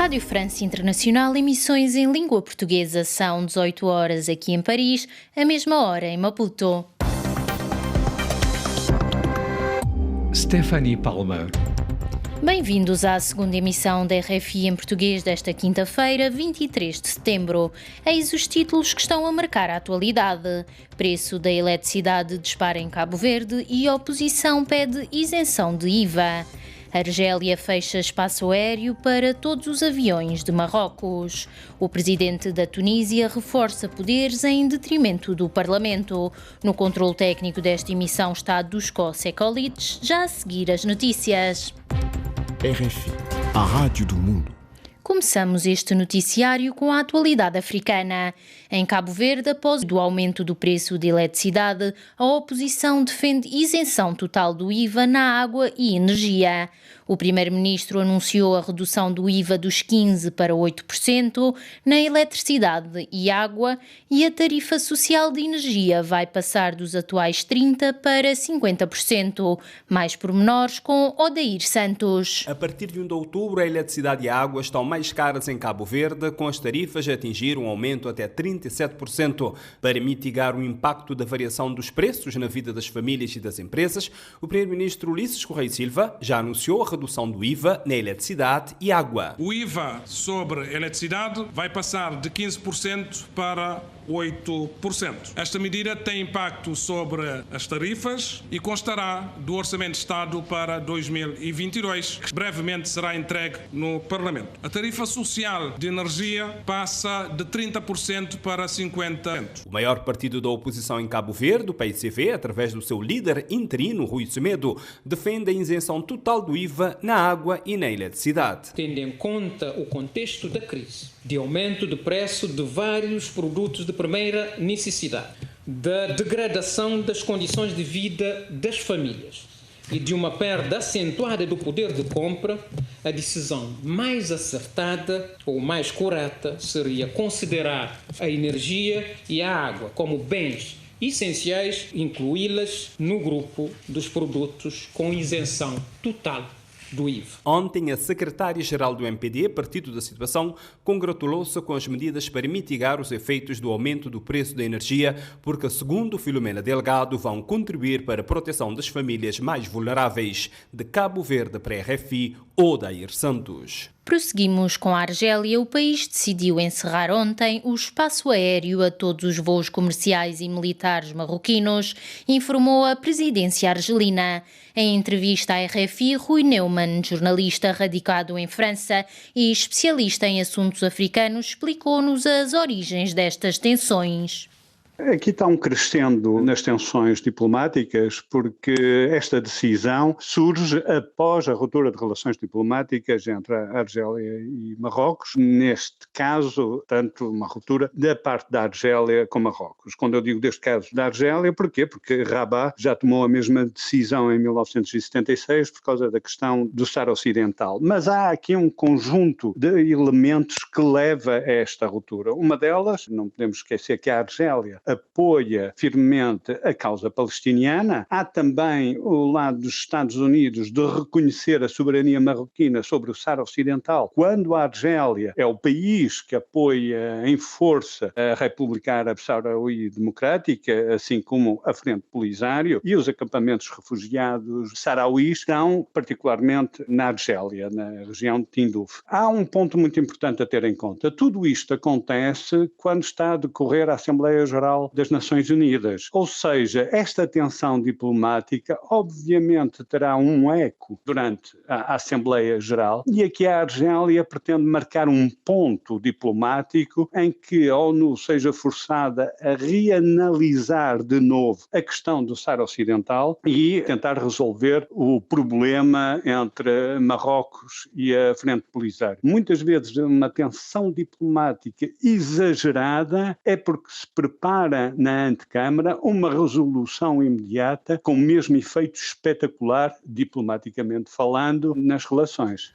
Rádio France Internacional, emissões em língua portuguesa. São 18 horas aqui em Paris, a mesma hora em Maputo. Stephanie Palmer. Bem-vindos à segunda emissão da RFI em português desta quinta-feira, 23 de setembro. Eis os títulos que estão a marcar a atualidade. Preço da eletricidade dispara em Cabo Verde e a oposição pede isenção de IVA. Argélia fecha espaço aéreo para todos os aviões de Marrocos. O presidente da Tunísia reforça poderes em detrimento do Parlamento. No controle técnico desta emissão está Dusko Sekolic, já a seguir as notícias. RFI, a rádio do mundo. Começamos este noticiário com a atualidade africana. Em Cabo Verde, após o aumento do preço de eletricidade, a oposição defende isenção total do IVA na água e energia. O primeiro-ministro anunciou a redução do IVA dos 15% para 8% na eletricidade e água, e a tarifa social de energia vai passar dos atuais 30% para 50%. Mais pormenores com Odair Santos. A partir de 1 de outubro, a eletricidade e a água estão mais caras em Cabo Verde, com as tarifas a atingir um aumento até 37%. Para mitigar o impacto da variação dos preços na vida das famílias e das empresas, o primeiro-ministro Ulisses Correia Silva já anunciou a redução do IVA na eletricidade e água. O IVA sobre eletricidade vai passar de 15% para 8%. Esta medida tem impacto sobre as tarifas e constará do Orçamento de Estado para 2022, que brevemente será entregue no Parlamento. A tarifa social de energia passa de 30% para 50%. O maior partido da oposição em Cabo Verde, o PICV, através do seu líder interino, Rui Semedo, defende a isenção total do IVA na água e na eletricidade. Tendo em conta o contexto da crise, de aumento de preço de vários produtos de primeira necessidade, da degradação das condições de vida das famílias e de uma perda acentuada do poder de compra, a decisão mais acertada ou mais correta seria considerar a energia e a água como bens essenciais, incluí-las no grupo dos produtos com isenção total do IVA. Ontem, a secretária-geral do MPD, Partido da Situação, congratulou-se com as medidas para mitigar os efeitos do aumento do preço da energia, porque, segundo Filomena Delgado, vão contribuir para a proteção das famílias mais vulneráveis. De Cabo Verde para a RFI, Odair Santos. Prosseguimos com a Argélia. O país decidiu encerrar ontem o espaço aéreo a todos os voos comerciais e militares marroquinos, informou a presidência argelina. Em entrevista à RFI, Rui Neumann, jornalista radicado em França e especialista em assuntos africanos, explicou-nos as origens destas tensões. Aqui está um crescendo nas tensões diplomáticas, porque esta decisão surge após a ruptura de relações diplomáticas entre a Argélia e Marrocos. Neste caso, tanto uma ruptura da parte da Argélia com Marrocos. Quando eu digo deste caso da Argélia, porquê? Porque Rabat já tomou a mesma decisão em 1976 por causa da questão do Sahara Ocidental. Mas há aqui um conjunto de elementos que leva a esta ruptura. Uma delas, não podemos esquecer que a Argélia apoia firmemente a causa palestiniana. Há também o lado dos Estados Unidos de reconhecer a soberania marroquina sobre o Sahara Ocidental, quando a Argélia é o país que apoia em força a República Árabe Saharaui Democrática, assim como a Frente Polisário, e os acampamentos refugiados saharauis estão particularmente na Argélia, na região de Tindouf. Há um ponto muito importante a ter em conta. Tudo isto acontece quando está a decorrer a Assembleia Geral das Nações Unidas. Ou seja, esta tensão diplomática obviamente terá um eco durante a Assembleia Geral, e aqui a Argélia pretende marcar um ponto diplomático em que a ONU seja forçada a reanalisar de novo a questão do Sahara Ocidental e tentar resolver o problema entre Marrocos e a Frente Polisário. Muitas vezes uma tensão diplomática exagerada é porque se prepara na antecâmara uma resolução imediata com o mesmo efeito espetacular, diplomaticamente falando, nas relações.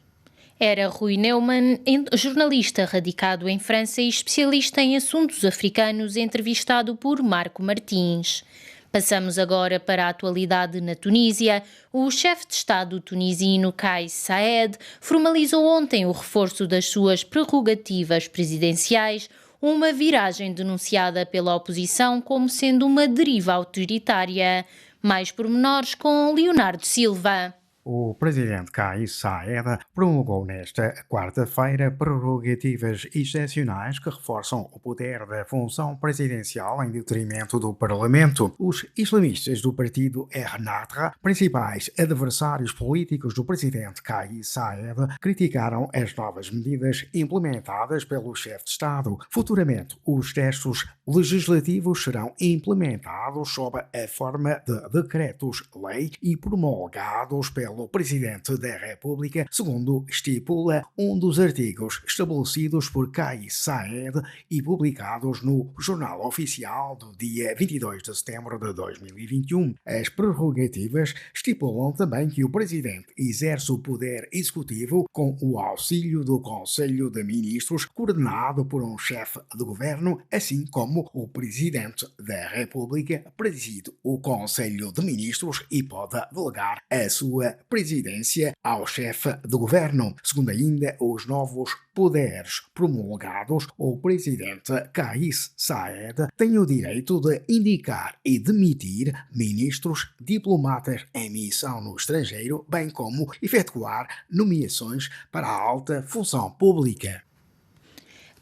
Era Rui Neumann, jornalista radicado em França e especialista em assuntos africanos, entrevistado por Marco Martins. Passamos agora para a atualidade na Tunísia. O chefe de Estado tunisino Kais Saied formalizou ontem o reforço das suas prerrogativas presidenciais, uma viragem denunciada pela oposição como sendo uma deriva autoritária. Mais pormenores com Leonardo Silva. O presidente Kais Saied promulgou nesta quarta-feira prerrogativas excepcionais que reforçam o poder da função presidencial em detrimento do Parlamento. Os islamistas do partido Ennahda, principais adversários políticos do presidente Kais Saied, criticaram as novas medidas implementadas pelo chefe de Estado. Futuramente, os textos legislativos serão implementados sob a forma de decretos-lei e promulgados pelo Presidente da República, segundo estipula um dos artigos estabelecidos por Kais Saied e publicados no Jornal Oficial do dia 22 de setembro de 2021. As prerrogativas estipulam também que o Presidente exerce o poder executivo com o auxílio do Conselho de Ministros, coordenado por um chefe de governo, assim como o Presidente da República preside o Conselho de Ministros e pode delegar a sua presidência ao chefe de governo. Segundo ainda os novos poderes promulgados, o presidente Kais Saied tem o direito de indicar e demitir ministros, diplomatas em missão no estrangeiro, bem como efetuar nomeações para a alta função pública.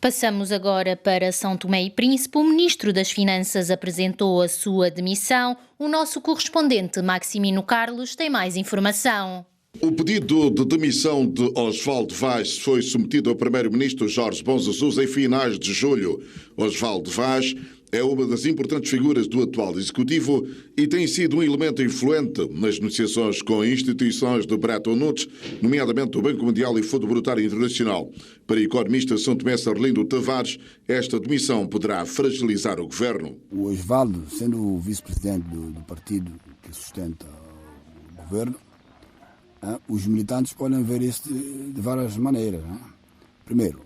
Passamos agora para São Tomé e Príncipe. O Ministro das Finanças apresentou a sua demissão. O nosso correspondente Maximino Carlos tem mais informação. O pedido de demissão de Osvaldo Vaz foi submetido ao Primeiro-Ministro Jorge Bom Jesus em finais de julho. Osvaldo Vaz é uma das importantes figuras do atual Executivo e tem sido um elemento influente nas negociações com instituições do Bretton Woods, nomeadamente o Banco Mundial e Fundo Monetário Internacional. Para o economista São Tomé Arlindo Tavares, esta demissão poderá fragilizar o governo. O Osvaldo, sendo o vice-presidente do partido que sustenta o governo, os militantes podem ver isso de várias maneiras. Primeiro,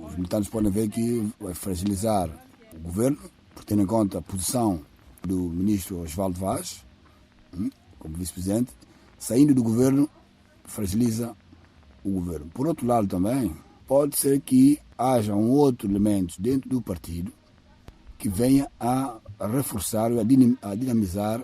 os militantes podem ver que vai fragilizar o governo, por ter em conta a posição do ministro Osvaldo Vaz, como vice-presidente, saindo do governo, fragiliza o governo. Por outro lado também, pode ser que haja um outro elemento dentro do partido que venha a reforçar, a dinamizar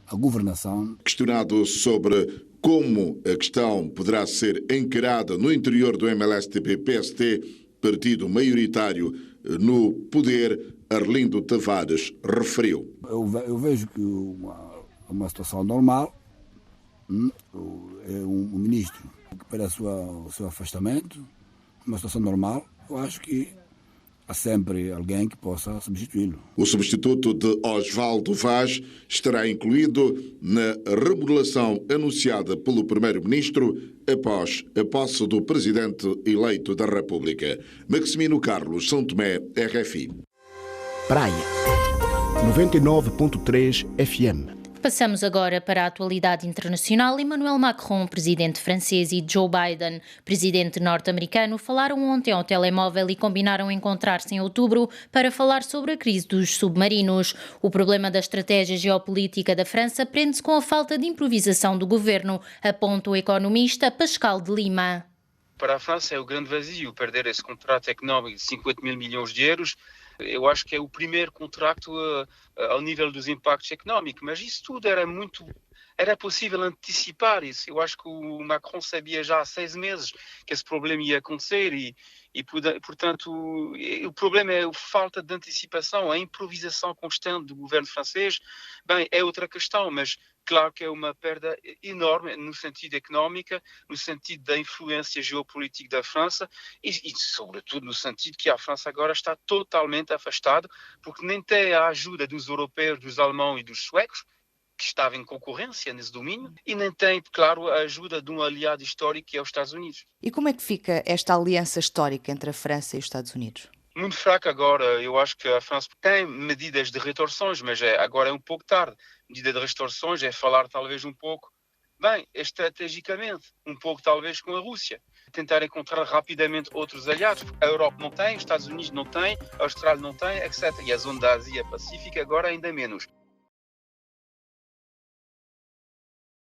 a governação. Questionado sobre como a questão poderá ser encarada no interior do MLSTP-PST, partido maioritário no poder, Arlindo Tavares referiu. Eu vejo que uma situação normal, é um ministro que para o seu afastamento, uma situação normal, eu acho que há sempre alguém que possa substituí-lo. O substituto de Osvaldo Vaz estará incluído na remodelação anunciada pelo Primeiro-Ministro após a posse do Presidente eleito da República. Maximino Carlos, São Tomé, RFI. Praia 99.3 FM. Passamos agora para a atualidade internacional. Emmanuel Macron, presidente francês, e Joe Biden, presidente norte-americano, falaram ontem ao telemóvel e combinaram encontrar-se em outubro para falar sobre a crise dos submarinos. O problema da estratégia geopolítica da França prende-se com a falta de improvisação do governo, aponta o economista Pascal de Lima. Para a França é o grande vazio, perder esse contrato económico de 50 mil milhões de euros. Eu acho que é o primeiro contrato ao nível dos impactos económicos, mas isso tudo era possível antecipar isso. Eu acho que o Macron sabia já há 6 meses que esse problema ia acontecer e portanto, o problema é a falta de antecipação, a improvisação constante do governo francês. Bem, é outra questão, mas claro que é uma perda enorme no sentido económico, no sentido da influência geopolítica da França e sobretudo no sentido que a França agora está totalmente afastada, porque nem tem a ajuda dos europeus, dos alemães e dos suecos, que estavam em concorrência nesse domínio, e nem tem, claro, a ajuda de um aliado histórico que é os Estados Unidos. E como é que fica esta aliança histórica entre a França e os Estados Unidos? Muito fraca agora. Eu acho que a França tem medidas de retorções, mas agora é um pouco tarde. Medida de retorções é falar talvez um pouco, estrategicamente, um pouco talvez com a Rússia. Tentar encontrar rapidamente outros aliados. A Europa não tem, os Estados Unidos não têm, a Austrália não tem, etc. E a zona da Ásia-Pacífica agora ainda menos.